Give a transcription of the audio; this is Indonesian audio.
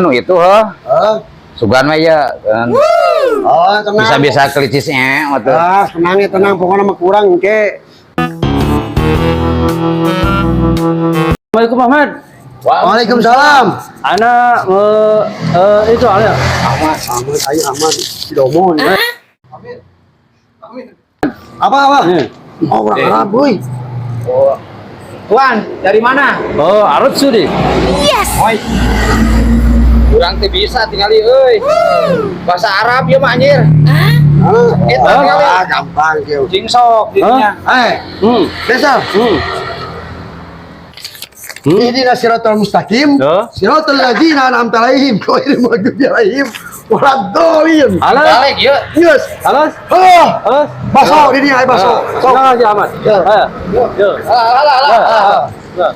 itu sugan mah ya kan. Oh, tenang. Bisa kelicisnya waktu. Tenang pokoknya mah kurang ke. Assalamualaikum Ahmad. Waalaikumsalam. Anak itu ada. Ahmad, ayo Ahmad. Si Domo nih. Apa? Oh, orang Arab, boy. Oh. Tuan, dari mana? Oh, Arab Sudi. Oi. Kurang teh bisa tinggali euy. Bahasa Arab ya mah anjir. Gampang kieu. Cing sok dinya. Besar. Ini siratal mustaqim. Siratal ladzina an'amta 'alaihim ghairil maghdubi 'alaihim waladdallin. Balik yuk. Yes. Alas. Oh. Baso ini ay baso. Sok aja Ahmad. Ayo. Yo. Alah. Yo.